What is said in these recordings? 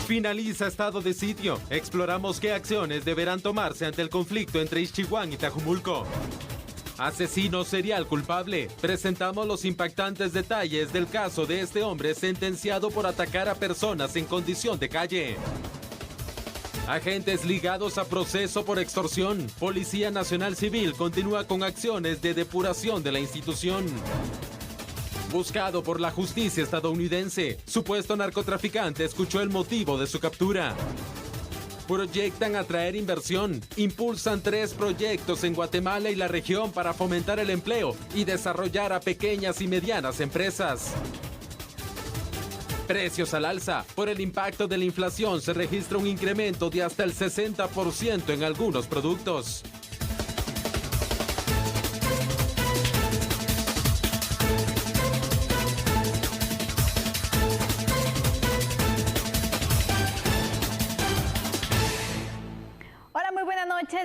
Finaliza estado de sitio. Exploramos qué acciones deberán tomarse ante el conflicto entre Ixchihuán y Tajumulco. Asesino serial culpable. Presentamos los impactantes detalles del caso de este hombre sentenciado por atacar a personas en condición de calle. Agentes ligados a proceso por extorsión. Policía Nacional Civil continúa con acciones de depuración de la institución. Buscado por la justicia estadounidense, supuesto narcotraficante escuchó el motivo de su captura. Proyectan atraer inversión. Impulsan 3 proyectos en Guatemala y la región para fomentar el empleo y desarrollar a pequeñas y medianas empresas. Precios al alza. Por el impacto de la inflación se registra un incremento de hasta el 60% en algunos productos.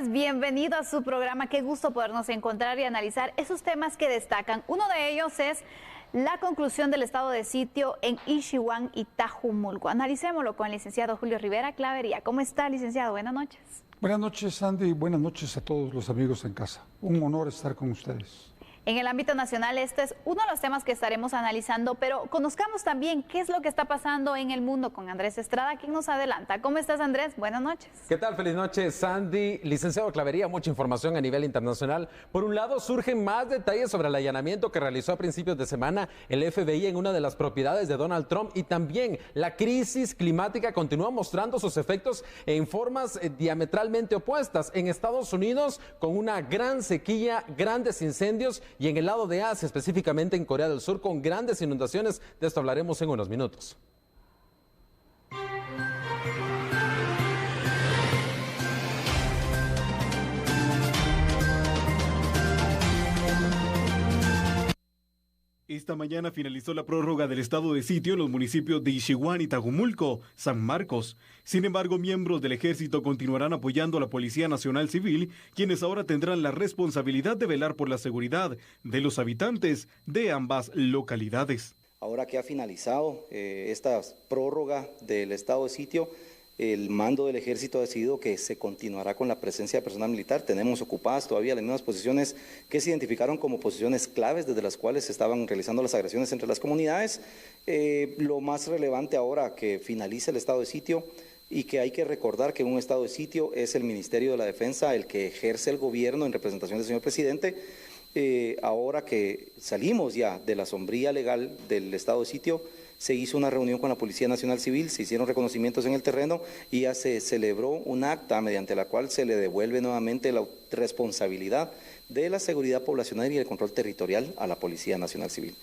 Bienvenido a su programa. Qué gusto podernos encontrar y analizar esos temas que destacan. Uno de ellos es la conclusión del estado de sitio en Ixchihuán y Tajumulco. Analicémoslo con el licenciado Julio Rivera Clavería. ¿Cómo está, licenciado? Buenas noches. Buenas noches, Sandy, y buenas noches a todos los amigos en casa. Un honor estar con ustedes. En el ámbito nacional, este es uno de los temas que estaremos analizando, pero conozcamos también qué es lo que está pasando en el mundo con Andrés Estrada, quien nos adelanta. ¿Cómo estás, Andrés? Buenas noches. ¿Qué tal? Feliz noche, Sandy. Licenciado Clavería, mucha información a nivel internacional. Por un lado, surgen más detalles sobre el allanamiento que realizó a principios de semana el FBI en una de las propiedades de Donald Trump, y también la crisis climática continúa mostrando sus efectos en formas diametralmente opuestas. En Estados Unidos, con una gran sequía, grandes incendios, y en el lado de Asia, específicamente en Corea del Sur, con grandes inundaciones. De esto hablaremos en unos minutos. Esta mañana finalizó la prórroga del estado de sitio en los municipios de Ixchihuán y Tajumulco, San Marcos. Sin embargo, miembros del ejército continuarán apoyando a la Policía Nacional Civil, quienes ahora tendrán la responsabilidad de velar por la seguridad de los habitantes de ambas localidades. Ahora que ha finalizado esta prórroga del estado de sitio, el mando del ejército ha decidido que se continuará con la presencia de personal militar. Tenemos ocupadas todavía las mismas posiciones que se identificaron como posiciones claves desde las cuales se estaban realizando las agresiones entre las comunidades. Lo más relevante ahora que finalice el estado de sitio, y que hay que recordar que en un estado de sitio es el Ministerio de la Defensa el que ejerce el gobierno en representación del señor presidente. Ahora que salimos ya de la sombría legal del estado de sitio, se hizo una reunión con la Policía Nacional Civil, se hicieron reconocimientos en el terreno y ya se celebró un acta mediante la cual se le devuelve nuevamente la responsabilidad de la seguridad poblacional y el control territorial a la Policía Nacional Civil.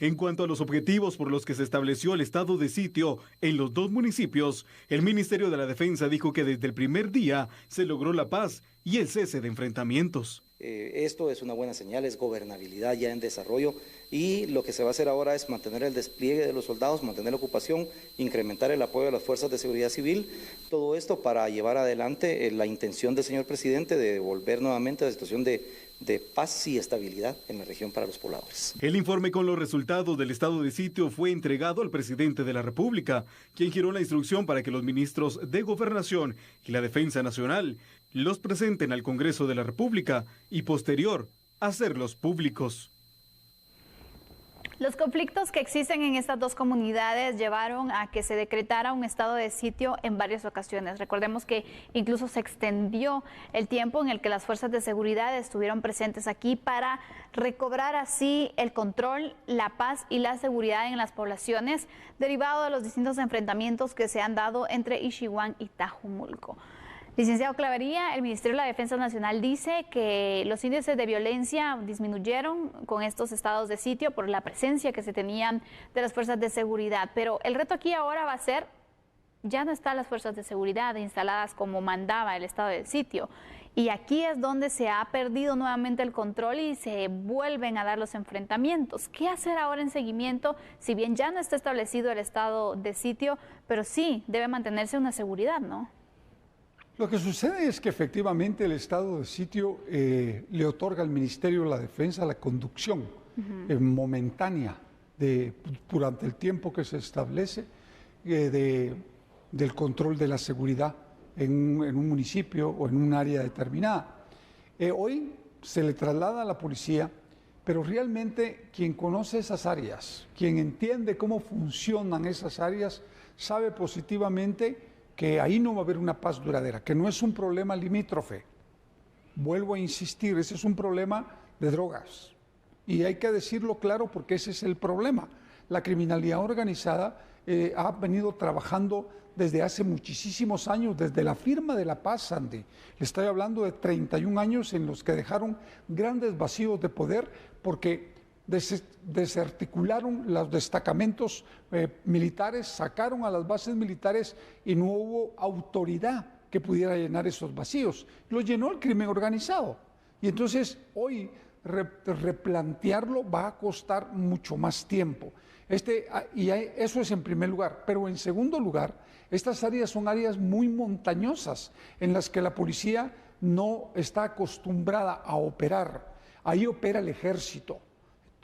En cuanto a los objetivos por los que se estableció el estado de sitio en los 2 municipios, el Ministerio de la Defensa dijo que desde el primer día se logró la paz y el cese de enfrentamientos. Esto es una buena señal, es gobernabilidad ya en desarrollo, y lo que se va a hacer ahora es mantener el despliegue de los soldados, mantener la ocupación, incrementar el apoyo a las fuerzas de seguridad civil, todo esto para llevar adelante la intención del señor presidente de devolver nuevamente a la situación de paz y estabilidad en la región para los pobladores. El informe con los resultados del estado de sitio fue entregado al presidente de la República, quien giró la instrucción para que los ministros de Gobernación y la Defensa Nacional los presenten al Congreso de la República y posterior hacerlos públicos. Los conflictos que existen en estas 2 comunidades llevaron a que se decretara un estado de sitio en varias ocasiones. Recordemos que incluso se extendió el tiempo en el que las fuerzas de seguridad estuvieron presentes aquí para recobrar así el control, la paz y la seguridad en las poblaciones, derivado de los distintos enfrentamientos que se han dado entre Ixchihuán y Tajumulco. Licenciado Clavería, el Ministerio de la Defensa Nacional dice que los índices de violencia disminuyeron con estos estados de sitio por la presencia que se tenían de las fuerzas de seguridad, pero el reto aquí ahora va a ser, ya no están las fuerzas de seguridad instaladas como mandaba el estado de sitio, y aquí es donde se ha perdido nuevamente el control y se vuelven a dar los enfrentamientos. ¿Qué hacer ahora en seguimiento? Si bien ya no está establecido el estado de sitio, pero sí debe mantenerse una seguridad, ¿no? Lo que sucede es que efectivamente el estado de sitio le otorga al Ministerio de la Defensa la conducción momentánea durante el tiempo que se establece de del control de la seguridad en un municipio o en un área determinada. Hoy se le traslada a la policía, pero realmente quien conoce esas áreas, quien entiende cómo funcionan esas áreas, sabe positivamente que ahí no va a haber una paz duradera, que no es un problema limítrofe. Vuelvo a insistir, ese es un problema de drogas. Y hay que decirlo claro porque ese es el problema. La criminalidad organizada ha venido trabajando desde hace muchísimos años, desde la firma de la paz, Sandy. Le estoy hablando de 31 años en los que dejaron grandes vacíos de poder porque desarticularon los destacamentos militares, sacaron a las bases militares y no hubo autoridad que pudiera llenar esos vacíos. Los llenó el crimen organizado. Y entonces hoy replantearlo va a costar mucho más tiempo. Eso es en primer lugar. Pero en segundo lugar, estas áreas son áreas muy montañosas en las que la policía no está acostumbrada a operar. Ahí opera el ejército.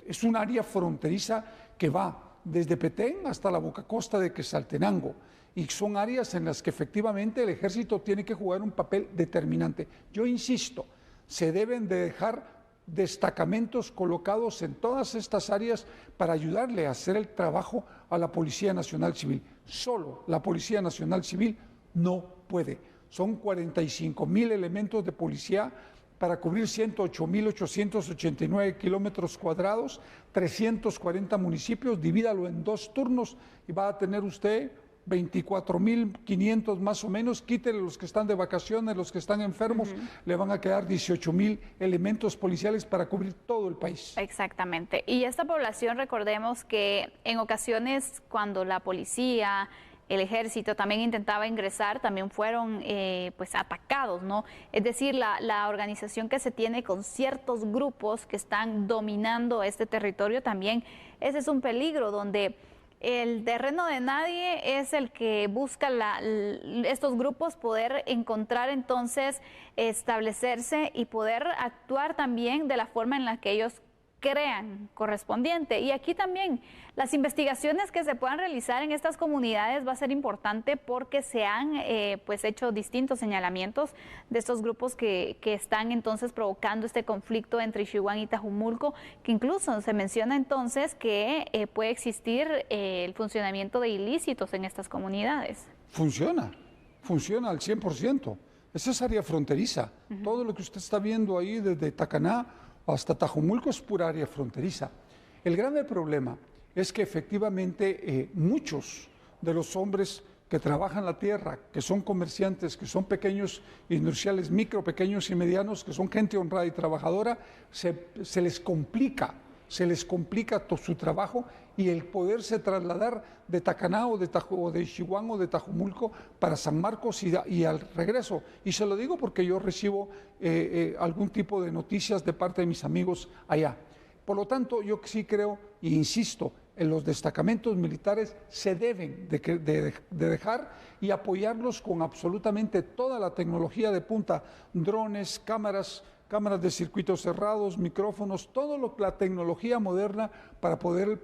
Es un área fronteriza que va desde Petén hasta la boca costa de Quetzaltenango. Y son áreas en las que efectivamente el ejército tiene que jugar un papel determinante. Yo insisto, se deben de dejar destacamentos colocados en todas estas áreas para ayudarle a hacer el trabajo a la Policía Nacional Civil. Solo la Policía Nacional Civil no puede. Son 45,000 elementos de policía para cubrir 108,889 kilómetros cuadrados, 340 municipios, divídalo en 2 turnos y va a tener usted 24,500 más o menos, quítele los que están de vacaciones, los que están enfermos, le van a quedar 18,000 elementos policiales para cubrir todo el país. Exactamente. Y esta población, recordemos que en ocasiones cuando la policía, el ejército también intentaba ingresar, también fueron pues atacados, ¿no? Es decir, la organización que se tiene con ciertos grupos que están dominando este territorio también, ese es un peligro donde el terreno de nadie es el que busca estos grupos poder encontrar entonces, establecerse y poder actuar también de la forma en la que ellos crean correspondiente. Y aquí también las investigaciones que se puedan realizar en estas comunidades va a ser importante porque se han pues hecho distintos señalamientos de estos grupos que están entonces provocando este conflicto entre Ixiguán y Tajumulco, que incluso se menciona entonces que puede existir el funcionamiento de ilícitos en estas comunidades. Funciona al 100%. Esa es área fronteriza. Todo lo que usted está viendo ahí desde Tacaná hasta Tajumulco es pura área fronteriza. El grave problema es que efectivamente muchos de los hombres que trabajan la tierra, que son comerciantes, que son pequeños industriales, micro, pequeños y medianos, que son gente honrada y trabajadora, se les complica su trabajo y el poderse trasladar de Tacaná o de Ixiguán o de Tajumulco para San Marcos y al regreso. Y se lo digo porque yo recibo algún tipo de noticias de parte de mis amigos allá. Por lo tanto, yo sí creo e insisto, en los destacamentos militares se deben de dejar y apoyarlos con absolutamente toda la tecnología de punta, drones, cámaras de circuitos cerrados, micrófonos, la tecnología moderna para poder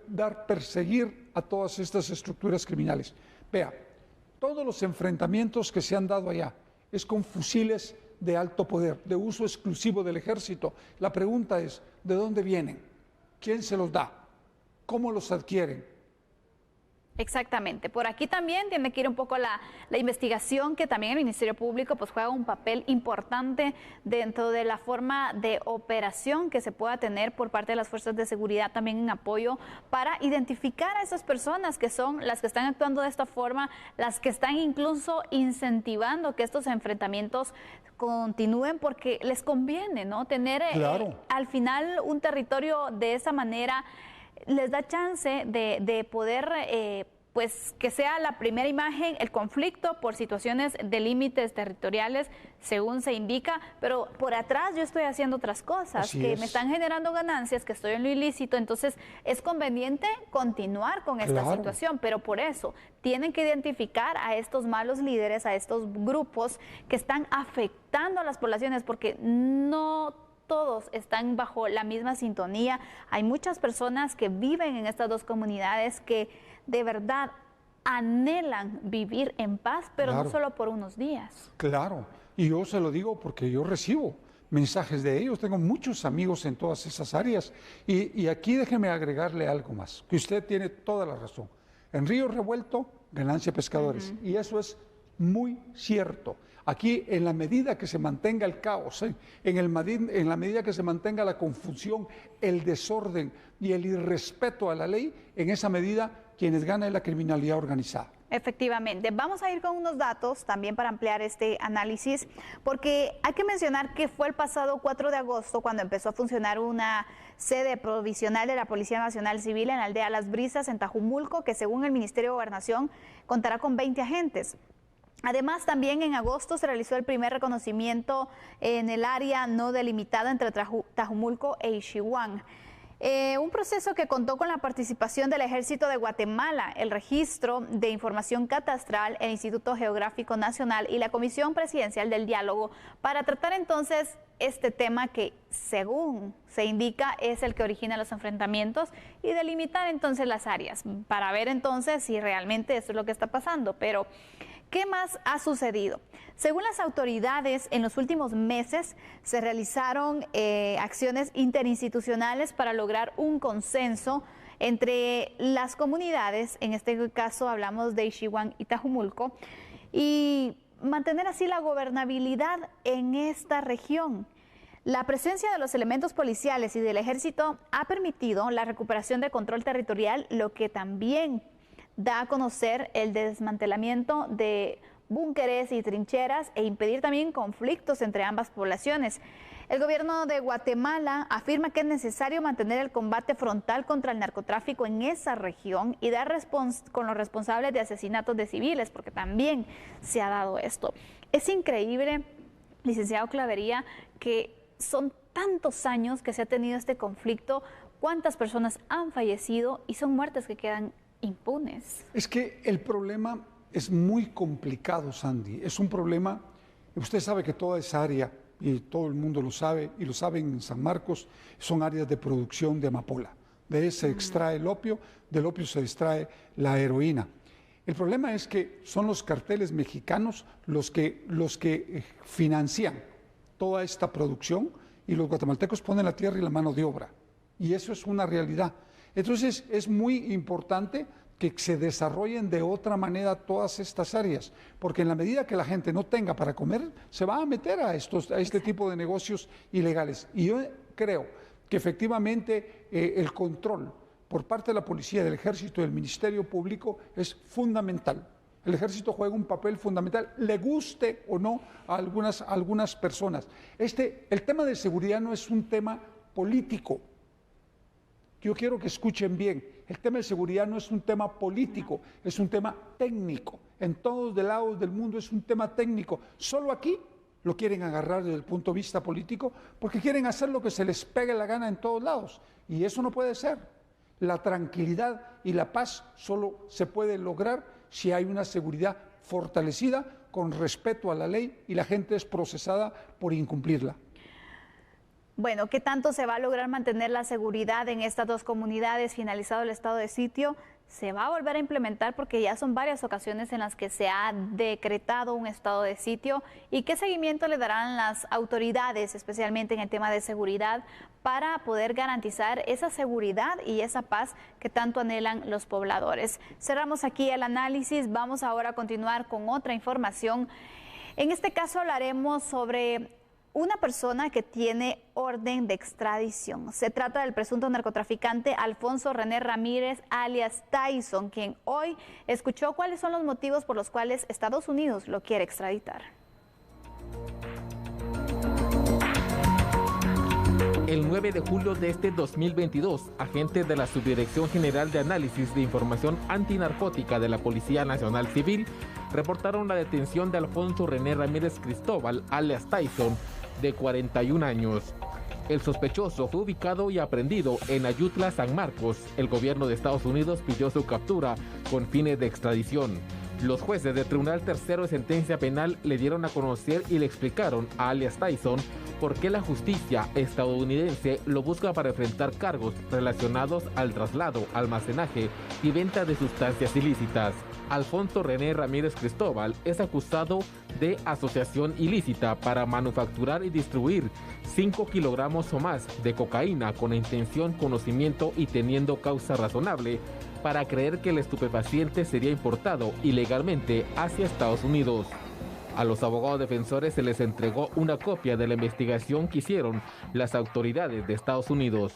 perseguir a todas estas estructuras criminales. Vea, todos los enfrentamientos que se han dado allá es con fusiles de alto poder, de uso exclusivo del ejército. La pregunta es, ¿de dónde vienen? ¿Quién se los da? ¿Cómo los adquieren? Exactamente. Por aquí también tiene que ir un poco la investigación, que también el Ministerio Público pues juega un papel importante dentro de la forma de operación que se pueda tener por parte de las fuerzas de seguridad, también en apoyo para identificar a esas personas que son las que están actuando de esta forma, las que están incluso incentivando que estos enfrentamientos continúen porque les conviene, ¿no? Tener al final un territorio de esa manera les da chance de poder, pues que sea la primera imagen, el conflicto por situaciones de límites territoriales, según se indica, pero por atrás yo estoy haciendo otras cosas me están generando ganancias, que estoy en lo ilícito, entonces es conveniente continuar con esta situación, pero por eso tienen que identificar a estos malos líderes, a estos grupos que están afectando a las poblaciones, porque no todos están bajo la misma sintonía. Hay muchas personas que viven en estas dos comunidades que de verdad anhelan vivir en paz, pero Claro. no solo por unos días. Claro, y yo se lo digo porque yo recibo mensajes de ellos, tengo muchos amigos en todas esas áreas y aquí déjeme agregarle algo más, que usted tiene toda la razón. En Río Revuelto, ganancia pescadores, y eso es muy cierto. Aquí, en la medida que se mantenga el caos, en la medida que se mantenga la confusión, el desorden y el irrespeto a la ley, en esa medida quienes ganan es la criminalidad organizada. Efectivamente. Vamos a ir con unos datos también para ampliar este análisis, porque hay que mencionar que fue el pasado 4 de agosto cuando empezó a funcionar una sede provisional de la Policía Nacional Civil en la aldea Las Brisas, en Tajumulco, que según el Ministerio de Gobernación contará con 20 agentes. Además, también en agosto se realizó el primer reconocimiento en el área no delimitada entre Tajumulco e Ixihuán. Un proceso que contó con la participación del Ejército de Guatemala, el Registro de Información Catastral, el Instituto Geográfico Nacional y la Comisión Presidencial del Diálogo para tratar entonces este tema que, según se indica, es el que origina los enfrentamientos y delimitar entonces las áreas para ver entonces si realmente esto es lo que está pasando. Pero ¿qué más ha sucedido? Según las autoridades, en los últimos meses se realizaron acciones interinstitucionales para lograr un consenso entre las comunidades, en este caso hablamos de Ixihuán y Tajumulco, y mantener así la gobernabilidad en esta región. La presencia de los elementos policiales y del ejército ha permitido la recuperación del control territorial, lo que también da a conocer el desmantelamiento de búnkeres y trincheras e impedir también conflictos entre ambas poblaciones. El gobierno de Guatemala afirma que es necesario mantener el combate frontal contra el narcotráfico en esa región y dar con los responsables de asesinatos de civiles, porque también se ha dado esto. Es increíble, licenciado Clavería, que son tantos años que se ha tenido este conflicto, cuántas personas han fallecido y son muertes que quedan impunes. Es que el problema es muy complicado, Sandy. Es un problema, usted sabe que toda esa área, y todo el mundo lo sabe, y lo saben en San Marcos, son áreas de producción de amapola. De ahí se extrae el opio, del opio se extrae la heroína. El problema es que son los carteles mexicanos los que financian toda esta producción y los guatemaltecos ponen la tierra y la mano de obra. Y eso es una realidad. Entonces es muy importante que se desarrollen de otra manera todas estas áreas, porque en la medida que la gente no tenga para comer, se va a meter a este tipo de negocios ilegales. Y yo creo que efectivamente el control por parte de la policía, del ejército y del Ministerio Público es fundamental. El ejército juega un papel fundamental, le guste o no a algunas personas. El tema de seguridad no es un tema político. Yo quiero que escuchen bien, el tema de seguridad no es un tema político, es un tema técnico. En todos los lados del mundo es un tema técnico. Solo aquí lo quieren agarrar desde el punto de vista político porque quieren hacer lo que se les pegue la gana en todos lados. Y eso no puede ser. La tranquilidad y la paz solo se puede lograr si hay una seguridad fortalecida con respeto a la ley y la gente es procesada por incumplirla. Bueno, ¿qué tanto se va a lograr mantener la seguridad en estas dos comunidades finalizado el estado de sitio? Se va a volver a implementar porque ya son varias ocasiones en las que se ha decretado un estado de sitio. ¿Y qué seguimiento le darán las autoridades, especialmente en el tema de seguridad, para poder garantizar esa seguridad y esa paz que tanto anhelan los pobladores? Cerramos aquí el análisis, vamos ahora a continuar con otra información. En este caso hablaremos sobre una persona que tiene orden de extradición. Se trata del presunto narcotraficante Alfonso René Ramírez, alias Tyson, quien hoy escuchó cuáles son los motivos por los cuales Estados Unidos lo quiere extraditar. El 9 de julio de este 2022, agentes de la Subdirección General de Análisis de Información Antinarcótica de la Policía Nacional Civil reportaron la detención de Alfonso René Ramírez Cristóbal, alias Tyson, de 41 años. El sospechoso fue ubicado y aprehendido en Ayutla, San Marcos. El gobierno de Estados Unidos pidió su captura con fines de extradición. Los jueces del Tribunal Tercero de Sentencia Penal le dieron a conocer y le explicaron a alias Tyson por qué la justicia estadounidense lo busca para enfrentar cargos relacionados al traslado, almacenaje y venta de sustancias ilícitas. Alfonso René Ramírez Cristóbal es acusado de asociación ilícita para manufacturar y distribuir 5 kilogramos o más de cocaína con intención, conocimiento y teniendo causa razonable para creer que el estupefaciente sería importado ilegalmente hacia Estados Unidos. A los abogados defensores se les entregó una copia de la investigación que hicieron las autoridades de Estados Unidos.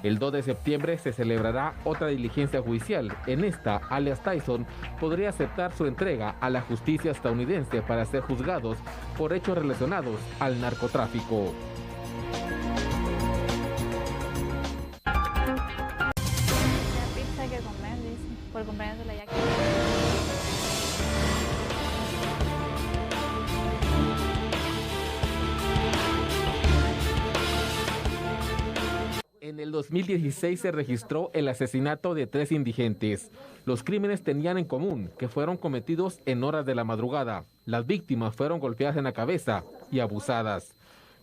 El 2 de septiembre se celebrará otra diligencia judicial. En esta, alias Tyson podría aceptar su entrega a la justicia estadounidense para ser juzgados por hechos relacionados al narcotráfico. La pizza que comer, dice, por cumpleaños de la Jackie. En el 2016 se registró el asesinato de 3 indigentes. Los crímenes tenían en común que fueron cometidos en horas de la madrugada. Las víctimas fueron golpeadas en la cabeza y abusadas.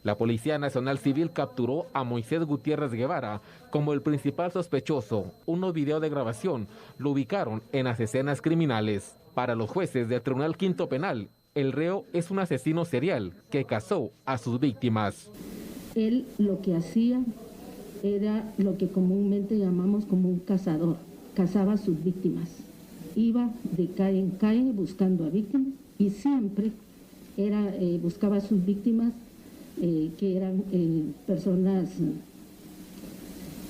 La Policía Nacional Civil capturó a Moisés Gutiérrez Guevara como el principal sospechoso. Unos videos de grabación lo ubicaron en las escenas criminales. Para los jueces del Tribunal Quinto Penal, el reo es un asesino serial que cazó a sus víctimas. Él lo que hacía era lo que comúnmente llamamos como un cazador. Cazaba a sus víctimas. Iba de calle en calle buscando a víctimas y siempre buscaba a sus víctimas que eran personas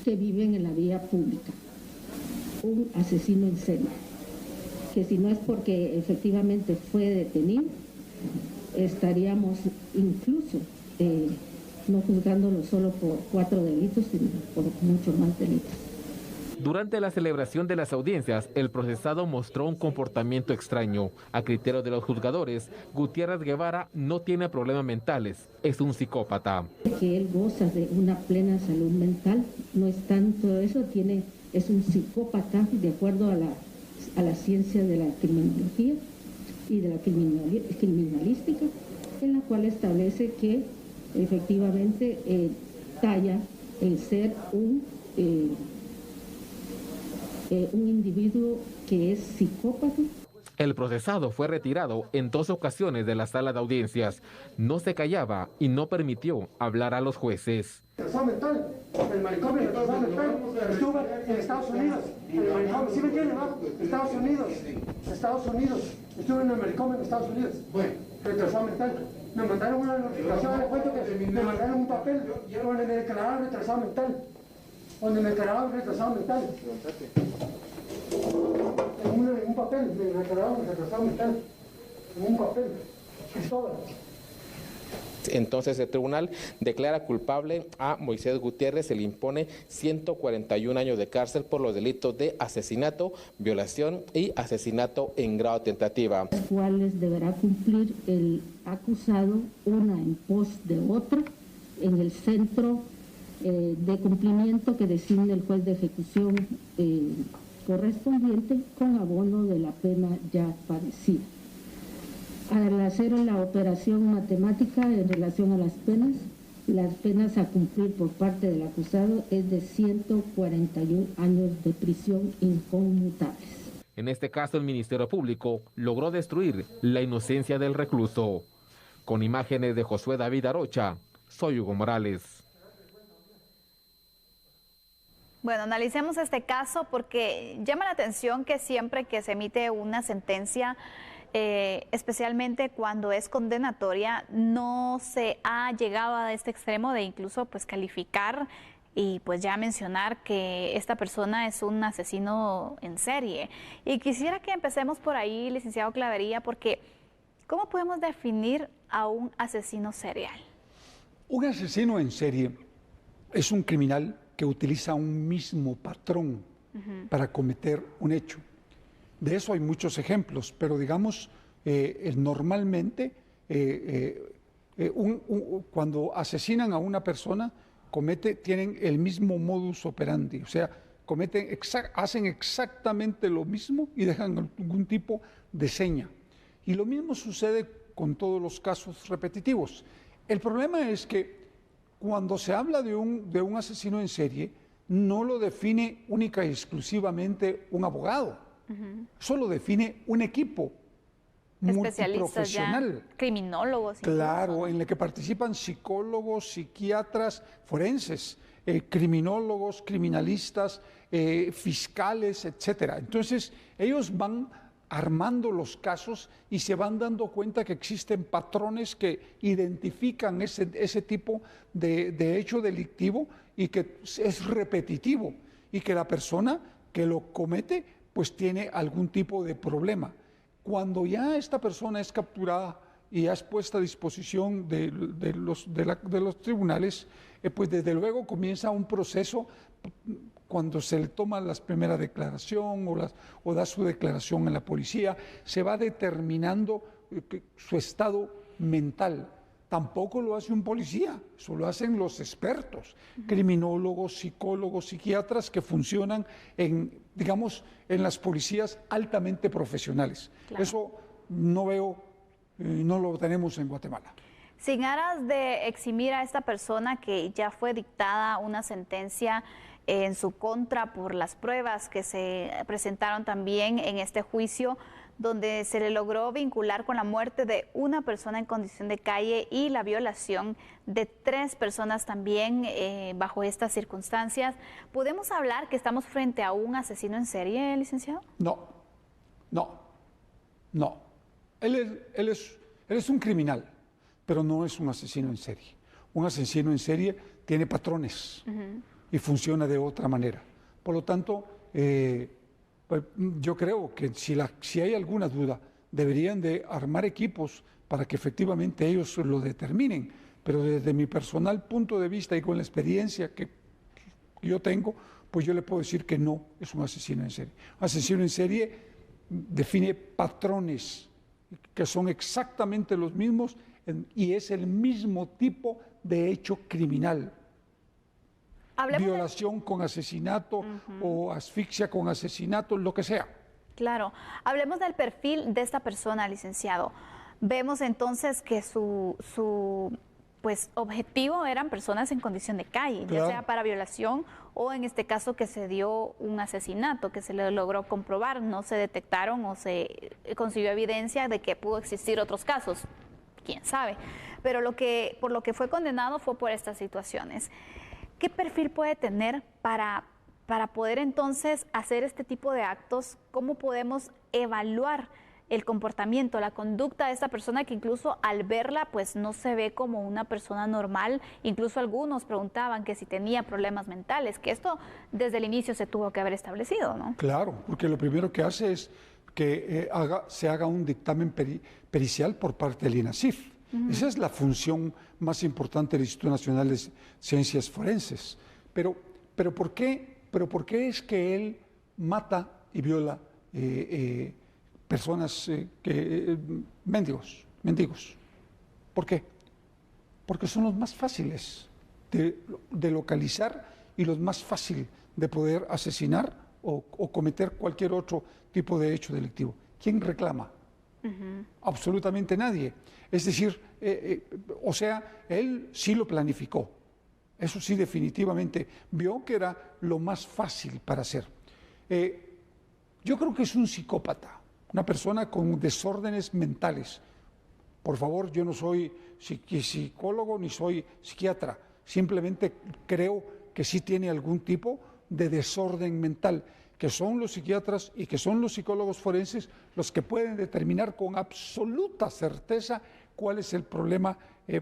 que viven en la vía pública. Un asesino en serie, que si no es porque efectivamente fue detenido, estaríamos incluso no juzgándolo solo por 4 delitos, sino por muchos más delitos. Durante la celebración de las audiencias, el procesado mostró un comportamiento extraño. A criterio de los juzgadores, Gutiérrez Guevara no tiene problemas mentales, es un psicópata. Que él goza de una plena salud mental, no es tanto eso, es un psicópata de acuerdo a la ciencia de la criminología y de la criminalística, en la cual establece que efectivamente talla el ser un individuo que es psicópata. El procesado fue retirado en 2 ocasiones de la sala de audiencias. No se callaba y no permitió hablar a los jueces. Retraso mental, el manicomio, retraso mental, estuvo en Estados Unidos, el manicomio, ¿sí me entienden, no? Estados Unidos, estuve en el manicomio en Estados Unidos, bueno, retraso mental, me mandaron una notificación, le cuento que me mandaron un papel donde me declararon retrasado mental, en un papel me declararon retrasado mental, en un papel, Cristóbal. Entonces el tribunal declara culpable a Moisés Gutiérrez, se le impone 141 años de cárcel por los delitos de asesinato, violación y asesinato en grado tentativa. Las cuales deberá cumplir el acusado una en pos de otra en el centro de cumplimiento que designe el juez de ejecución correspondiente con abono de la pena ya padecida. Al hacer la operación matemática en relación a las penas a cumplir por parte del acusado es de 141 años de prisión inconmutables. En este caso, el Ministerio Público logró destruir la inocencia del recluso. Con imágenes de Josué David Arocha, soy Hugo Morales. Bueno, analicemos este caso porque llama la atención que siempre que se emite una sentencia, especialmente cuando es condenatoria, no se ha llegado a este extremo de incluso pues calificar y pues ya mencionar que esta persona es un asesino en serie. Y quisiera que empecemos por ahí, licenciado Clavería, porque ¿cómo podemos definir a un asesino serial? Un asesino en serie es un criminal que utiliza un mismo patrón para cometer un hecho. De eso hay muchos ejemplos, pero digamos, normalmente cuando asesinan a una persona, tienen el mismo modus operandi, o sea, hacen exactamente lo mismo y dejan algún tipo de seña. Y lo mismo sucede con todos los casos repetitivos. El problema es que cuando se habla de un asesino en serie, no lo define única y exclusivamente un abogado. Solo define un equipo especialistas multiprofesional. ya, criminólogos. Claro, incluso. en el que participan psicólogos, psiquiatras, forenses, criminólogos, criminalistas, fiscales, etcétera. Entonces, ellos van armando los casos y se van dando cuenta que existen patrones que identifican ese tipo de hecho delictivo y que es repetitivo y que la persona que lo comete pues tiene algún tipo de problema. Cuando ya esta persona es capturada y ya es puesta a disposición de los tribunales, pues desde luego comienza un proceso cuando se le toma la primera declaración o da su declaración en la policía, se va determinando su estado mental. Tampoco lo hace un policía, eso lo hacen los expertos, criminólogos, psicólogos, psiquiatras que funcionan en las policías altamente profesionales. Claro. Eso no lo tenemos en Guatemala. Sin aras de eximir a esta persona que ya fue dictada una sentencia en su contra por las pruebas que se presentaron también en este juicio, donde se le logró vincular con la muerte de una persona en condición de calle y la violación de 3 personas también bajo estas circunstancias. ¿Podemos hablar que estamos frente a un asesino en serie, licenciado? No. Él es un criminal, pero no es un asesino en serie. Un asesino en serie tiene patrones y funciona de otra manera. Por lo tanto, pues, yo creo que si hay alguna duda, deberían de armar equipos para que efectivamente ellos lo determinen. Pero desde mi personal punto de vista y con la experiencia que yo tengo, pues yo le puedo decir que no es un asesino en serie. Un asesino en serie define patrones que son exactamente los mismos y es el mismo tipo de hecho criminal. Violación con asesinato o asfixia con asesinato, lo que sea. Claro. Hablemos del perfil de esta persona, licenciado. Vemos entonces que su objetivo eran personas en condición de calle, claro, ya sea para violación o en este caso que se dio un asesinato que se le logró comprobar, no se detectaron o se consiguió evidencia de que pudo existir otros casos, quién sabe. Pero por lo que fue condenado fue por estas situaciones. ¿Qué perfil puede tener para poder entonces hacer este tipo de actos? ¿Cómo podemos evaluar el comportamiento, la conducta de esta persona que incluso al verla pues no se ve como una persona normal? Incluso algunos preguntaban que si tenía problemas mentales, que esto desde el inicio se tuvo que haber establecido, ¿no? Claro, porque lo primero que hace es que se haga un dictamen pericial por parte del INASIF. Esa es la función más importante del Instituto Nacional de Ciencias Forenses. Pero ¿por qué es que él mata y viola personas, mendigos? ¿Por qué? Porque son los más fáciles de localizar y los más fáciles de poder asesinar o cometer cualquier otro tipo de hecho delictivo. ¿Quién reclama? Absolutamente nadie. Es decir, él sí lo planificó. Eso sí, definitivamente vio que era lo más fácil para hacer. Yo creo que es un psicópata, una persona con desórdenes mentales. Por favor, yo no soy psicólogo ni soy psiquiatra. Simplemente creo que sí tiene algún tipo de desorden mental, que son los psiquiatras y que son los psicólogos forenses los que pueden determinar con absoluta certeza cuál es el problema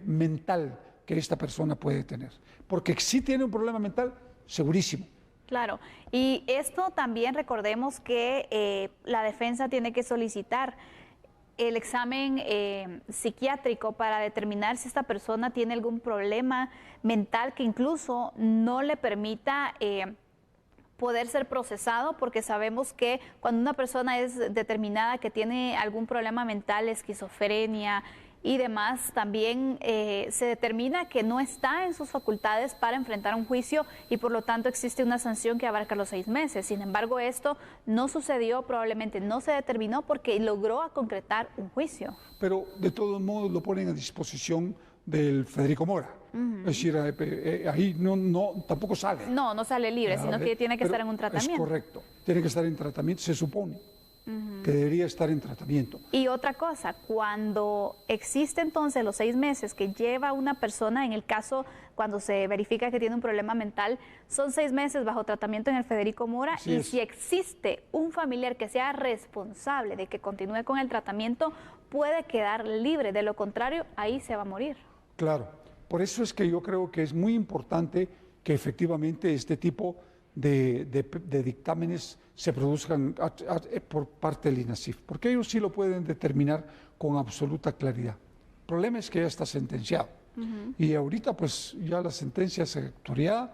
mental que esta persona puede tener. Porque si tiene un problema mental, segurísimo. Claro, y esto también recordemos que la defensa tiene que solicitar el examen psiquiátrico para determinar si esta persona tiene algún problema mental que incluso no le permita poder ser procesado, porque sabemos que cuando una persona es determinada que tiene algún problema mental, esquizofrenia y demás, también se determina que no está en sus facultades para enfrentar un juicio y por lo tanto existe una sanción que abarca los 6 meses. Sin embargo, esto no sucedió, probablemente no se determinó porque logró concretar un juicio. Pero de todos modos lo ponen a disposición del Federico Mora. Es decir, ahí tampoco sale. No sale libre, sino que tiene que estar en un tratamiento. Es correcto, tiene que estar en tratamiento, se supone. que debería estar en tratamiento. Y otra cosa, cuando existe entonces los 6 meses que lleva una persona, en el caso cuando se verifica que tiene un problema mental, son 6 meses bajo tratamiento en el Federico Mora. Así y es. si existe un familiar que sea responsable de que continúe con el tratamiento, puede quedar libre. De lo contrario, ahí se va a morir. Claro, por eso es que yo creo que es muy importante que efectivamente este tipo de dictámenes se produzcan por parte del INASIF, porque ellos sí lo pueden determinar con absoluta claridad. El problema es que ya está sentenciado y ahorita pues ya la sentencia se actuaría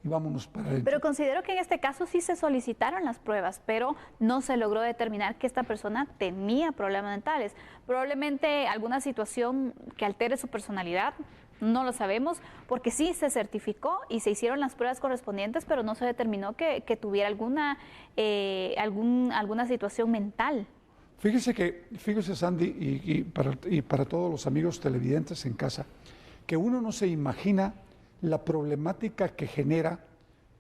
y vámonos para adentro. Pero considero que en este caso sí se solicitaron las pruebas, pero no se logró determinar que esta persona tenía problemas mentales. Probablemente alguna situación que altere su personalidad, no lo sabemos, porque sí se certificó y se hicieron las pruebas correspondientes, pero no se determinó que tuviera alguna situación mental. Fíjese Sandy, y para todos los amigos televidentes en casa, que uno no se imagina la problemática que genera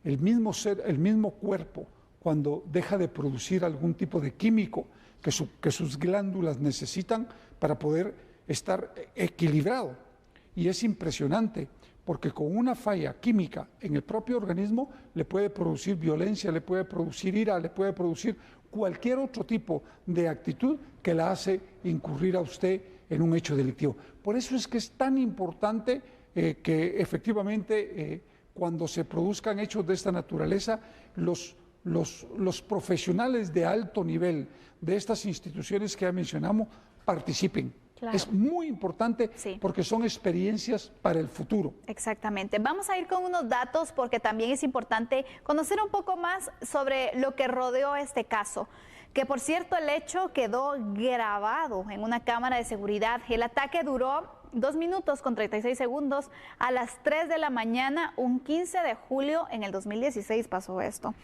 el mismo cuerpo cuando deja de producir algún tipo de químico que sus glándulas necesitan para poder estar equilibrado. Y es impresionante, porque con una falla química en el propio organismo le puede producir violencia, le puede producir ira, le puede producir cualquier otro tipo de actitud que la hace incurrir a usted en un hecho delictivo. Por eso es que es tan importante que efectivamente cuando se produzcan hechos de esta naturaleza, los profesionales de alto nivel de estas instituciones que ya mencionamos participen. Claro. Es muy importante porque son experiencias para el futuro. Exactamente. Vamos a ir con unos datos porque también es importante conocer un poco más sobre lo que rodeó este caso. Que por cierto, el hecho quedó grabado en una cámara de seguridad. El ataque duró 2 minutos con 36 segundos. A las 3 de la mañana, un 15 de julio en el 2016 pasó esto.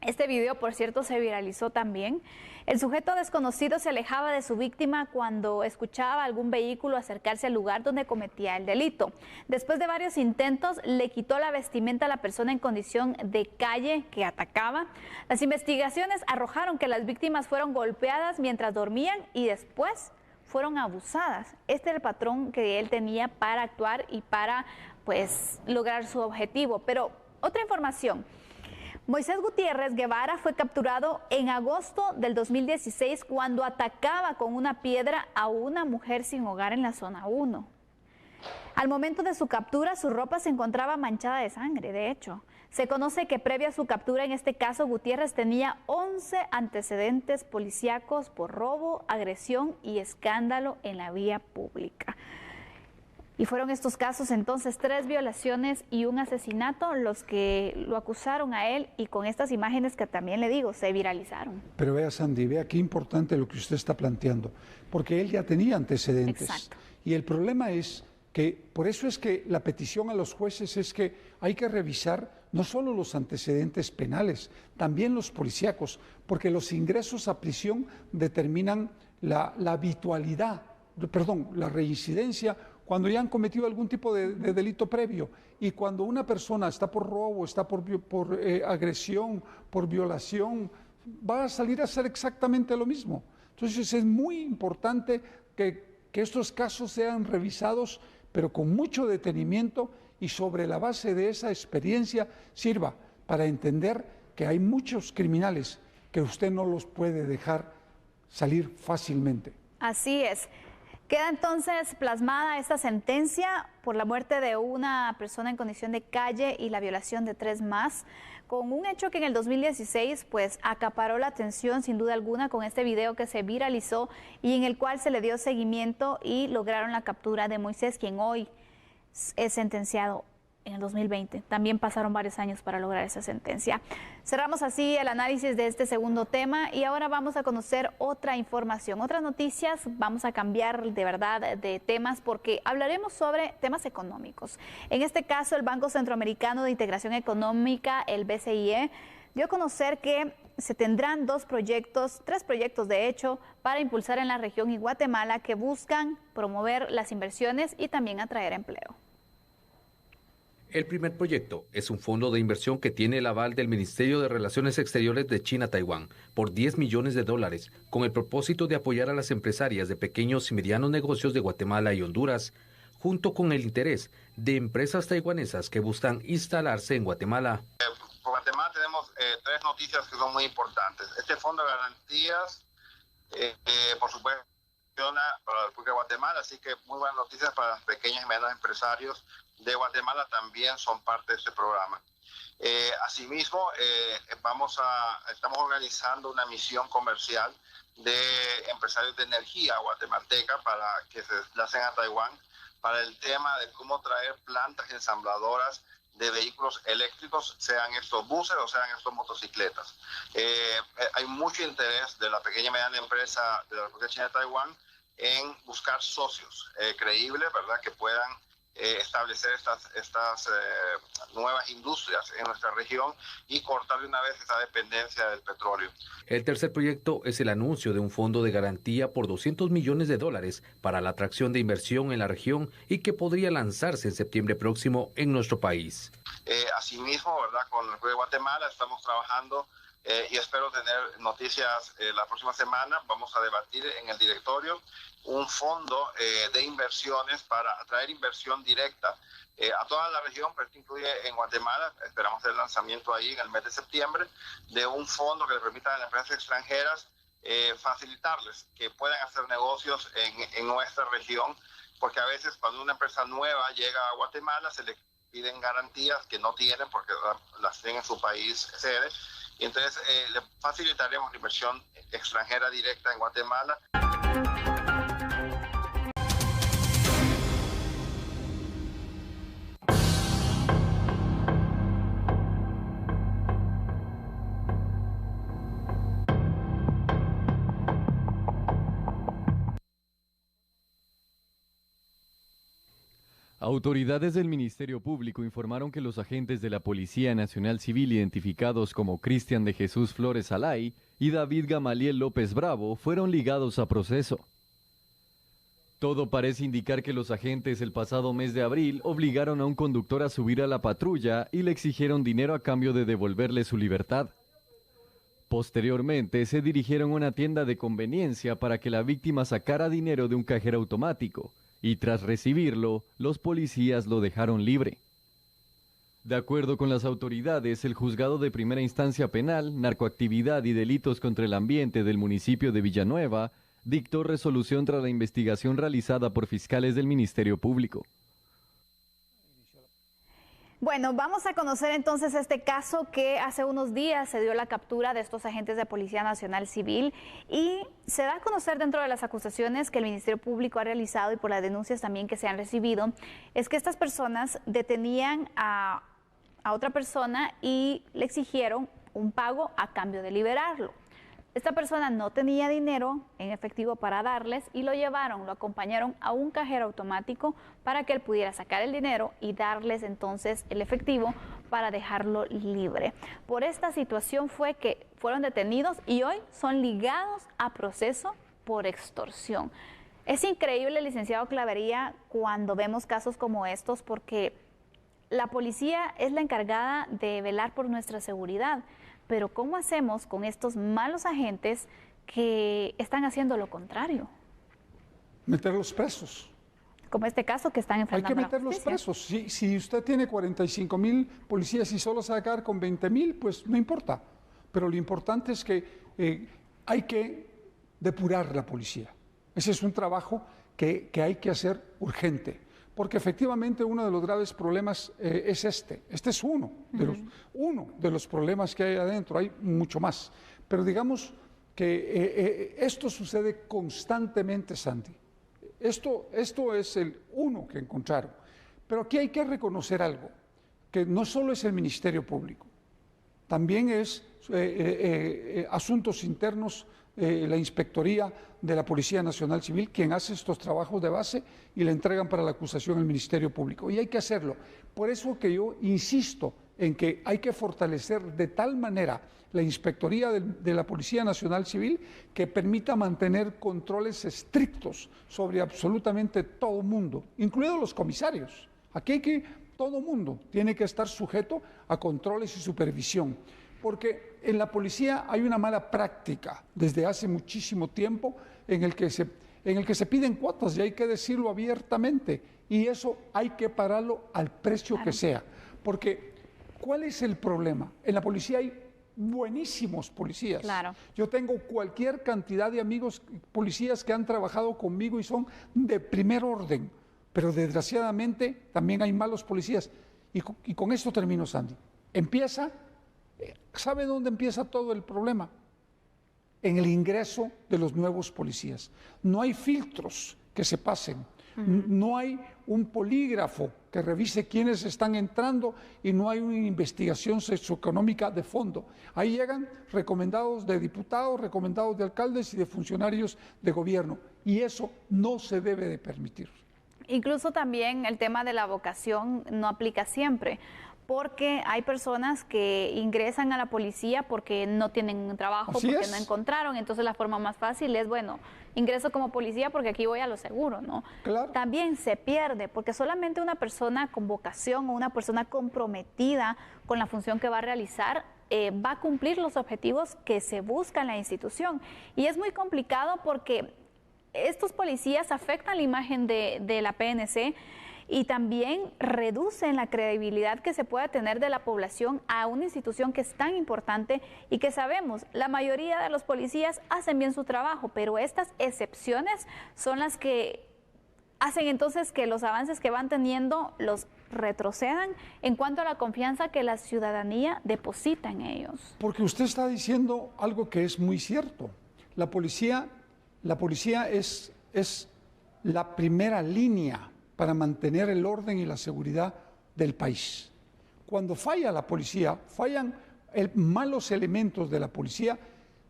Este video, por cierto, se viralizó también. El sujeto desconocido se alejaba de su víctima cuando escuchaba algún vehículo acercarse al lugar donde cometía el delito. Después de varios intentos, le quitó la vestimenta a la persona en condición de calle que atacaba. Las investigaciones arrojaron que las víctimas fueron golpeadas mientras dormían y después fueron abusadas. Este es el patrón que él tenía para actuar y para, pues, lograr su objetivo. Pero otra información. Moisés Gutiérrez Guevara fue capturado en agosto del 2016 cuando atacaba con una piedra a una mujer sin hogar en la zona 1. Al momento de su captura, su ropa se encontraba manchada de sangre, de hecho. Se conoce que previo a su captura, en este caso, Gutiérrez tenía 11 antecedentes policíacos por robo, agresión y escándalo en la vía pública. Y fueron estos casos entonces 3 violaciones y un asesinato los que lo acusaron a él, y con estas imágenes que también le digo, se viralizaron. Pero vea Sandy, vea qué importante lo que usted está planteando, porque él ya tenía antecedentes. Exacto. Y el problema es que, por eso es que la petición a los jueces es que hay que revisar no solo los antecedentes penales, también los policíacos, porque los ingresos a prisión determinan la habitualidad, la reincidencia, cuando ya han cometido algún tipo de delito previo. Y cuando una persona está por robo, está por agresión, por violación, va a salir a hacer exactamente lo mismo. Entonces es muy importante que estos casos sean revisados, pero con mucho detenimiento, y sobre la base de esa experiencia sirva para entender que hay muchos criminales que usted no los puede dejar salir fácilmente. Así es. Queda entonces plasmada esta sentencia por la muerte de una persona en condición de calle y la violación de 3 más, con un hecho que en el 2016 pues acaparó la atención sin duda alguna con este video que se viralizó y en el cual se le dio seguimiento y lograron la captura de Moisés, quien hoy es sentenciado en el 2020. También pasaron varios años para lograr esa sentencia. Cerramos así el análisis de este segundo tema y ahora vamos a conocer otra información, otras noticias. Vamos a cambiar de verdad de temas porque hablaremos sobre temas económicos. En este caso, el Banco Centroamericano de Integración Económica, el BCIE, dio a conocer que se tendrán 3 proyectos de hecho, para impulsar en la región y Guatemala que buscan promover las inversiones y también atraer empleo. El primer proyecto es un fondo de inversión que tiene el aval del Ministerio de Relaciones Exteriores de China-Taiwán por $10 millones, con el propósito de apoyar a las empresarias de pequeños y medianos negocios de Guatemala y Honduras, junto con el interés de empresas taiwanesas que buscan instalarse en Guatemala. Por Guatemala tenemos tres noticias que son muy importantes. Este fondo de garantías, por supuesto, para la República de Guatemala, así que muy buenas noticias para los pequeños y medianos empresarios de Guatemala también son parte de este programa. Asimismo, estamos organizando una misión comercial de empresarios de energía guatemalteca para que se desplacen a Taiwán para el tema de cómo traer plantas ensambladoras de vehículos eléctricos, sean estos buses o sean estos motocicletas. Hay mucho interés de la pequeña y mediana empresa de la República China de Taiwán en buscar socios creíbles, ¿verdad?, que puedan establecer estas nuevas industrias en nuestra región y cortar de una vez esa dependencia del petróleo. El tercer proyecto es el anuncio de un fondo de garantía por $200 millones para la atracción de inversión en la región y que podría lanzarse en septiembre próximo en nuestro país. Asimismo, ¿verdad?, con el República de Guatemala estamos trabajando y espero tener noticias la próxima semana. Vamos a debatir en el directorio un fondo de inversiones para atraer inversión directa a toda la región, pero esto incluye en Guatemala. Esperamos el lanzamiento ahí en el mes de septiembre de un fondo que le permita a las empresas extranjeras facilitarles que puedan hacer negocios en nuestra región, porque a veces cuando una empresa nueva llega a Guatemala se le piden garantías que no tienen porque las tienen en su país sede, y entonces le facilitaremos la inversión extranjera directa en Guatemala. Autoridades del Ministerio Público informaron que los agentes de la Policía Nacional Civil identificados como Cristian de Jesús Flores Alay y David Gamaliel López Bravo fueron ligados a proceso. Todo parece indicar que los agentes el pasado mes de abril obligaron a un conductor a subir a la patrulla y le exigieron dinero a cambio de devolverle su libertad. Posteriormente se dirigieron a una tienda de conveniencia para que la víctima sacara dinero de un cajero automático, y tras recibirlo, los policías lo dejaron libre. De acuerdo con las autoridades, el Juzgado de Primera Instancia Penal, Narcoactividad y Delitos contra el Ambiente del municipio de Villanueva dictó resolución tras la investigación realizada por fiscales del Ministerio Público. Bueno, vamos a conocer entonces este caso que hace unos días se dio la captura de estos agentes de Policía Nacional Civil y se da a conocer dentro de las acusaciones que el Ministerio Público ha realizado y por las denuncias también que se han recibido, es que estas personas detenían a otra persona y le exigieron un pago a cambio de liberarlo. Esta persona no tenía dinero en efectivo para darles y lo acompañaron a un cajero automático para que él pudiera sacar el dinero y darles entonces el efectivo para dejarlo libre. Por esta situación fue que fueron detenidos y hoy son ligados a proceso por extorsión. Es increíble, licenciado Clavería, cuando vemos casos como estos porque la policía es la encargada de velar por nuestra seguridad. Pero ¿cómo hacemos con estos malos agentes que están haciendo lo contrario? Meterlos presos. Como este caso que están enfrentando la justicia. Hay que meterlos presos. Si usted tiene 45,000 policías y solo se va a quedar con 20,000, pues no importa. Pero lo importante es que hay que depurar la policía. Ese es un trabajo que hay que hacer urgente. Porque efectivamente uno de los graves problemas es este. Este es uno de los problemas que hay adentro. Hay mucho más. Pero digamos que esto sucede constantemente, Sandy. Esto es el uno que encontraron. Pero aquí hay que reconocer algo, que no solo es el Ministerio Público, también es Asuntos Internos, la Inspectoría de la Policía Nacional Civil, quien hace estos trabajos de base y le entregan para la acusación al Ministerio Público. Y hay que hacerlo. Por eso que yo insisto en que hay que fortalecer de tal manera la Inspectoría de la Policía Nacional Civil que permita mantener controles estrictos sobre absolutamente todo el mundo, incluidos los comisarios. Aquí hay que Todo mundo tiene que estar sujeto a controles y supervisión, porque en la policía hay una mala práctica desde hace muchísimo tiempo en el que se piden cuotas, y hay que decirlo abiertamente, y eso hay que pararlo al precio que sea, porque ¿cuál es el problema? En la policía hay buenísimos policías. Claro. Yo tengo cualquier cantidad de amigos policías que han trabajado conmigo y son de primer orden, pero desgraciadamente también hay malos policías. Y con esto termino, Sandy. ¿Sabe dónde empieza todo el problema? En el ingreso de los nuevos policías. No hay filtros que se pasen. No hay un polígrafo que revise quiénes están entrando y no hay una investigación socioeconómica de fondo. Ahí llegan recomendados de diputados, recomendados de alcaldes y de funcionarios de gobierno. Y eso no se debe de permitir. Incluso también el tema de la vocación no aplica siempre, porque hay personas que ingresan a la policía porque no tienen un trabajo, porque no encontraron, entonces la forma más fácil es, bueno, ingreso como policía porque aquí voy a lo seguro, ¿no? Claro. También se pierde, porque solamente una persona con vocación o una persona comprometida con la función que va a realizar va a cumplir los objetivos que se busca en la institución. Y es muy complicado porque estos policías afectan la imagen de la PNC y también reducen la credibilidad que se pueda tener de la población a una institución que es tan importante y que sabemos, la mayoría de los policías hacen bien su trabajo, pero estas excepciones son las que hacen entonces que los avances que van teniendo los retrocedan en cuanto a la confianza que la ciudadanía deposita en ellos. Porque usted está diciendo algo que es muy cierto. La policía es la primera línea para mantener el orden y la seguridad del país. Cuando falla la policía, fallan malos elementos de la policía,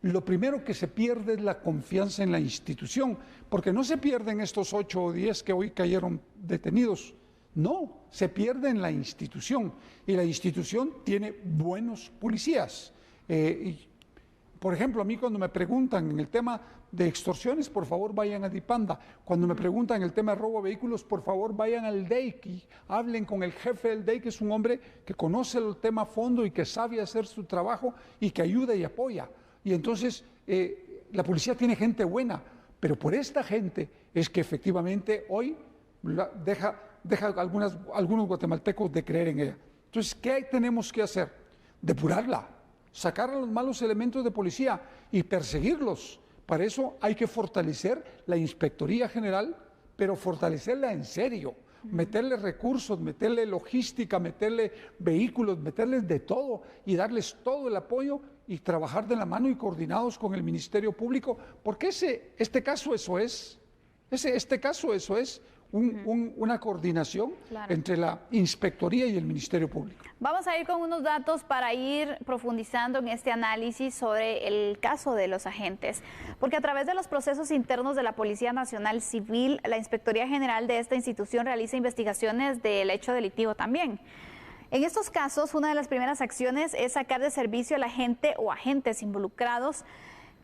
lo primero que se pierde es la confianza en la institución, porque no se pierden estos 8 o 10 que hoy cayeron detenidos, no, se pierde en la institución, y la institución tiene buenos policías. Por ejemplo, a mí cuando me preguntan en el tema de extorsiones, por favor vayan a Dipanda. Cuando me preguntan el tema de robo de vehículos, por favor vayan al DEIC y hablen con el jefe del DEIC, que es un hombre que conoce el tema a fondo y que sabe hacer su trabajo y que ayuda y apoya. Y entonces la policía tiene gente buena, pero por esta gente es que efectivamente hoy deja algunos guatemaltecos de creer en ella. Entonces, ¿qué tenemos que hacer? Depurarla, sacar a los malos elementos de policía y perseguirlos. Para eso hay que fortalecer la Inspectoría General, pero fortalecerla en serio, meterle recursos, meterle logística, meterle vehículos, meterles de todo y darles todo el apoyo y trabajar de la mano y coordinados con el Ministerio Público, porque este caso eso es una coordinación entre la Inspectoría y el Ministerio Público. Vamos a ir con unos datos para ir profundizando en este análisis sobre el caso de los agentes, porque a través de los procesos internos de la Policía Nacional Civil, la Inspectoría General de esta institución realiza investigaciones del hecho delictivo también. En estos casos, una de las primeras acciones es sacar de servicio al agente o agentes involucrados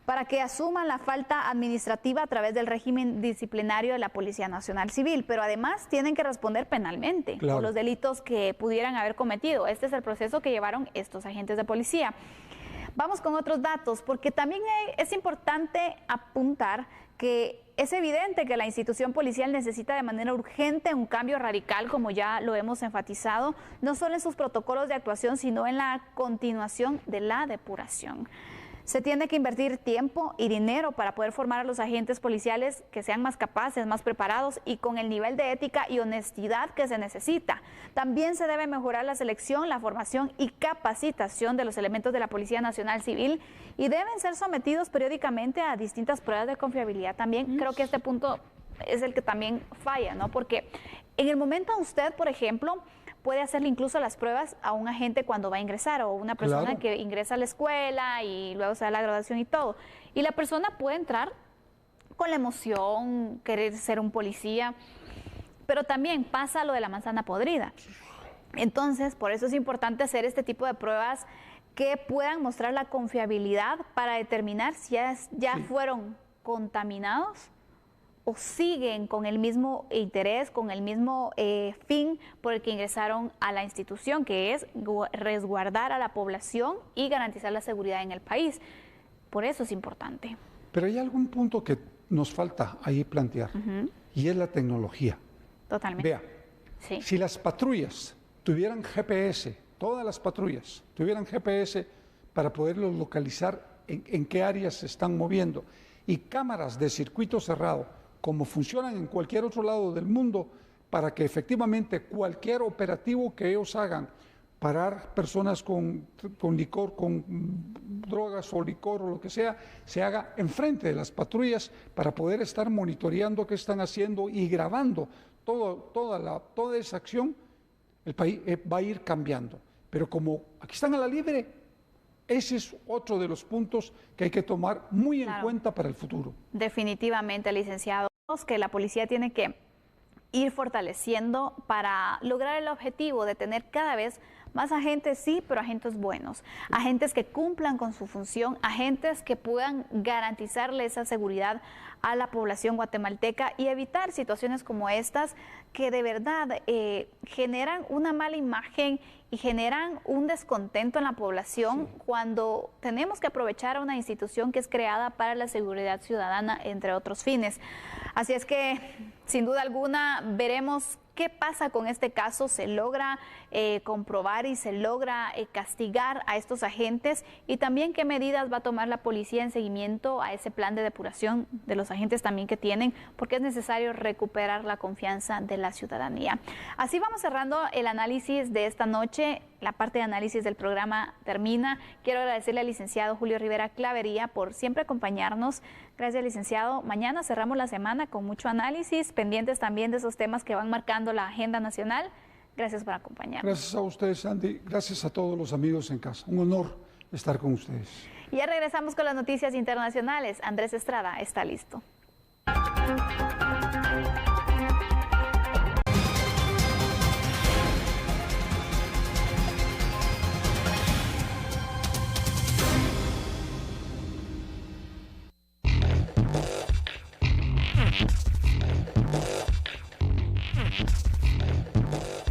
para que asuman la falta administrativa a través del régimen disciplinario de la Policía Nacional Civil, pero además tienen que responder penalmente por los delitos que pudieran haber cometido. Este es el proceso que llevaron estos agentes de policía. Vamos con otros datos, porque también es importante apuntar que es evidente que la institución policial necesita de manera urgente un cambio radical, como ya lo hemos enfatizado, no solo en sus protocolos de actuación, sino en la continuación de la depuración. Se tiene que invertir tiempo y dinero para poder formar a los agentes policiales que sean más capaces, más preparados y con el nivel de ética y honestidad que se necesita. También se debe mejorar la selección, la formación y capacitación de los elementos de la Policía Nacional Civil y deben ser sometidos periódicamente a distintas pruebas de confiabilidad. También creo que este punto es el que también falla, ¿no? Porque en el momento usted, por ejemplo, puede hacerle incluso las pruebas a un agente cuando va a ingresar o una persona que ingresa a la escuela y luego se da la graduación y todo. Y la persona puede entrar con la emoción, querer ser un policía, pero también pasa lo de la manzana podrida. Entonces, por eso es importante hacer este tipo de pruebas que puedan mostrar la confiabilidad para determinar si ya fueron contaminados o siguen con el mismo interés, con el mismo fin por el que ingresaron a la institución, que es resguardar a la población y garantizar la seguridad en el país. Por eso es importante. Pero hay algún punto que nos falta ahí plantear, y es la tecnología. Totalmente. Vea, sí. Si las patrullas tuvieran GPS, todas las patrullas tuvieran GPS para poderlos localizar en qué áreas se están moviendo, y cámaras de circuito cerrado, como funcionan en cualquier otro lado del mundo, para que efectivamente cualquier operativo que ellos hagan, parar personas con licor, con drogas o licor o lo que sea, se haga enfrente de las patrullas para poder estar monitoreando qué están haciendo y grabando toda esa acción. El país va a ir cambiando. Pero como aquí están a la libre, ese es otro de los puntos que hay que tomar muy en cuenta para el futuro. Definitivamente, licenciado, que la policía tiene que ir fortaleciendo para lograr el objetivo de tener cada vez más agentes, sí, pero agentes buenos, agentes que cumplan con su función, agentes que puedan garantizarle esa seguridad a la población guatemalteca y evitar situaciones como estas que de verdad generan una mala imagen y generan un descontento en la población cuando tenemos que aprovechar a una institución que es creada para la seguridad ciudadana, entre otros fines. Así es que, sin duda alguna, veremos qué pasa con este caso, se logra comprobar y se logra castigar a estos agentes, y también qué medidas va a tomar la policía en seguimiento a ese plan de depuración de los agentes también que tienen, porque es necesario recuperar la confianza de la ciudadanía. Así vamos cerrando el análisis de esta noche. La parte de análisis del programa termina. Quiero agradecerle al licenciado Julio Rivera Clavería por siempre acompañarnos. Gracias, licenciado. Mañana cerramos la semana con mucho análisis, pendientes también de esos temas que van marcando la agenda nacional. Gracias por acompañarnos. Gracias a ustedes, Sandy. Gracias a todos los amigos en casa. Un honor estar con ustedes. Y ya regresamos con las noticias internacionales. Andrés Estrada está listo.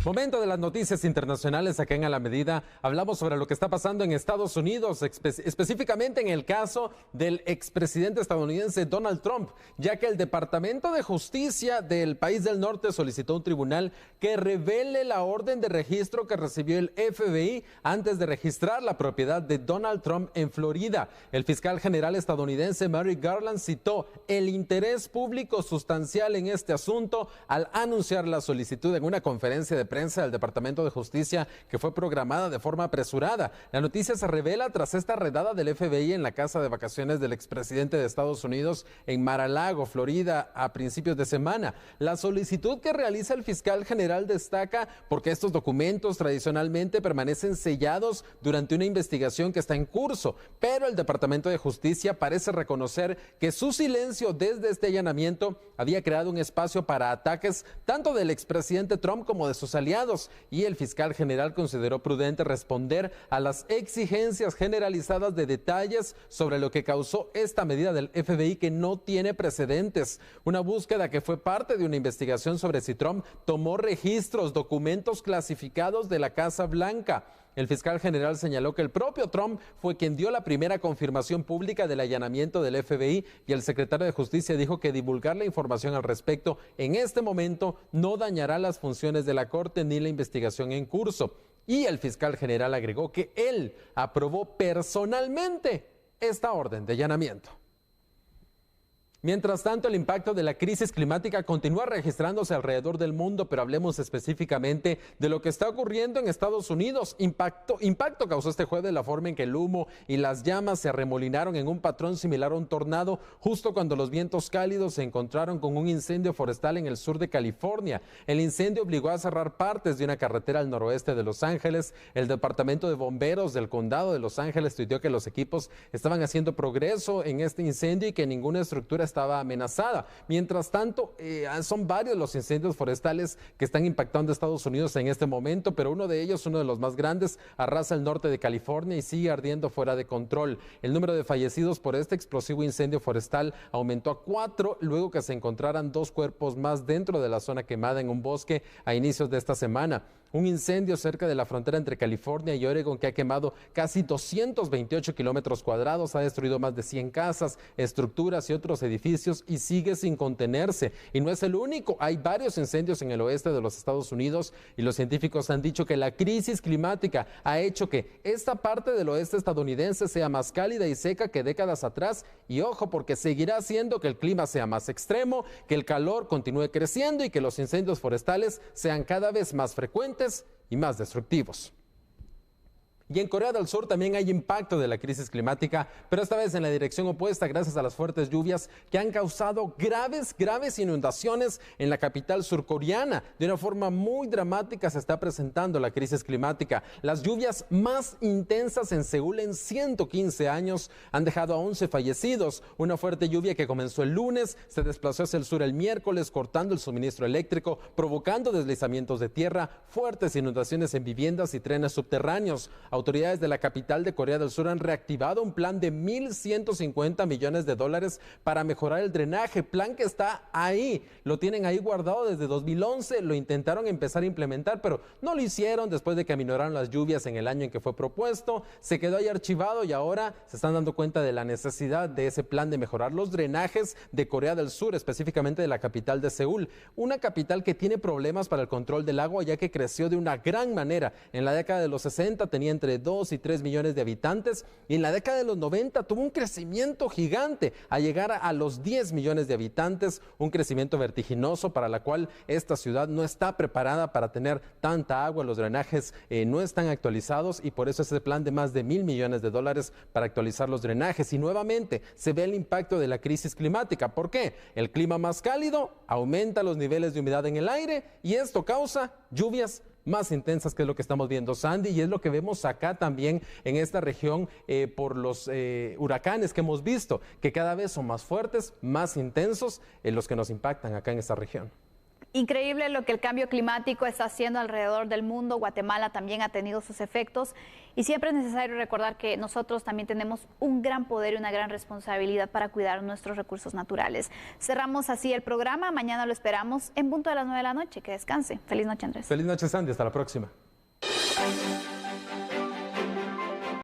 Momento de las noticias internacionales acá en A la Medida. Hablamos sobre lo que está pasando en Estados Unidos, específicamente en el caso del expresidente estadounidense Donald Trump, ya que el Departamento de Justicia del país del norte solicitó a un tribunal que revele la orden de registro que recibió el FBI antes de registrar la propiedad de Donald Trump en Florida. El fiscal general estadounidense Merrick Garland citó el interés público sustancial en este asunto al anunciar la solicitud en una conferencia de prensa del Departamento de Justicia que fue programada de forma apresurada. La noticia se revela tras esta redada del FBI en la casa de vacaciones del expresidente de Estados Unidos en Mar-a-Lago, Florida, a principios de semana. La solicitud que realiza el fiscal general destaca porque estos documentos tradicionalmente permanecen sellados durante una investigación que está en curso, pero el Departamento de Justicia parece reconocer que su silencio desde este allanamiento había creado un espacio para ataques tanto del expresidente Trump como de sus aliados, y el fiscal general consideró prudente responder a las exigencias generalizadas de detalles sobre lo que causó esta medida del FBI que no tiene precedentes. Una búsqueda que fue parte de una investigación sobre si Trump tomó registros, documentos clasificados de la Casa Blanca. El fiscal general señaló que el propio Trump fue quien dio la primera confirmación pública del allanamiento del FBI, y el secretario de Justicia dijo que divulgar la información al respecto en este momento no dañará las funciones de la Corte ni la investigación en curso. Y el fiscal general agregó que él aprobó personalmente esta orden de allanamiento. Mientras tanto, el impacto de la crisis climática continúa registrándose alrededor del mundo, pero hablemos específicamente de lo que está ocurriendo en Estados Unidos. Impacto causó este jueves la forma en que el humo y las llamas se arremolinaron en un patrón similar a un tornado, justo cuando los vientos cálidos se encontraron con un incendio forestal en el sur de California. El incendio obligó a cerrar partes de una carretera al noroeste de Los Ángeles. El Departamento de Bomberos del Condado de Los Ángeles tuiteó que los equipos estaban haciendo progreso en este incendio y que ninguna estructura estaba amenazada. Mientras tanto, son varios los incendios forestales que están impactando a Estados Unidos en este momento, pero uno de ellos, uno de los más grandes, arrasa el norte de California y sigue ardiendo fuera de control. El número de fallecidos por este explosivo incendio forestal aumentó a 4 luego que se encontraran 2 cuerpos más dentro de la zona quemada en un bosque a inicios de esta semana. Un incendio cerca de la frontera entre California y Oregon que ha quemado casi 228 kilómetros cuadrados, ha destruido más de 100 casas, estructuras y otros edificios y sigue sin contenerse. Y no es el único, hay varios incendios en el oeste de los Estados Unidos y los científicos han dicho que la crisis climática ha hecho que esta parte del oeste estadounidense sea más cálida y seca que décadas atrás. Y ojo, porque seguirá haciendo que el clima sea más extremo, que el calor continúe creciendo y que los incendios forestales sean cada vez más frecuentes y más destructivos. Y en Corea del Sur también hay impacto de la crisis climática, pero esta vez en la dirección opuesta gracias a las fuertes lluvias que han causado graves inundaciones en la capital surcoreana. De una forma muy dramática se está presentando la crisis climática. Las lluvias más intensas en Seúl en 115 años han dejado a 11 fallecidos. Una fuerte lluvia que comenzó el lunes, se desplazó hacia el sur el miércoles, cortando el suministro eléctrico, provocando deslizamientos de tierra, fuertes inundaciones en viviendas y trenes subterráneos. Autoridades de la capital de Corea del Sur han reactivado un plan de $1.150 millones para mejorar el drenaje, plan que está ahí, lo tienen ahí guardado desde 2011, lo intentaron empezar a implementar, pero no lo hicieron después de que aminoraron las lluvias en el año en que fue propuesto, se quedó ahí archivado y ahora se están dando cuenta de la necesidad de ese plan de mejorar los drenajes de Corea del Sur, específicamente de la capital de Seúl, una capital que tiene problemas para el control del agua ya que creció de una gran manera. En la década de los 60 tenía entre 2 y 3 millones de habitantes y en la década de los 90 tuvo un crecimiento gigante a llegar a los 10 millones de habitantes, un crecimiento vertiginoso para la cual esta ciudad no está preparada para tener tanta agua, los drenajes no están actualizados y por eso ese plan de más de $1.000 millones para actualizar los drenajes. Y nuevamente se ve el impacto de la crisis climática. ¿Por qué? El clima más cálido aumenta los niveles de humedad en el aire y esto causa lluvias más intensas, que es lo que estamos viendo, Sandy, y es lo que vemos acá también en esta región por los huracanes que hemos visto, que cada vez son más fuertes, más intensos, los que nos impactan acá en esta región. Increíble lo que el cambio climático está haciendo alrededor del mundo. Guatemala también ha tenido sus efectos y siempre es necesario recordar que nosotros también tenemos un gran poder y una gran responsabilidad para cuidar nuestros recursos naturales. Cerramos así el programa. Mañana lo esperamos en punto de las 9 de la noche. Que descanse. Feliz noche, Andrés. Feliz noche, Sandy. Hasta la próxima.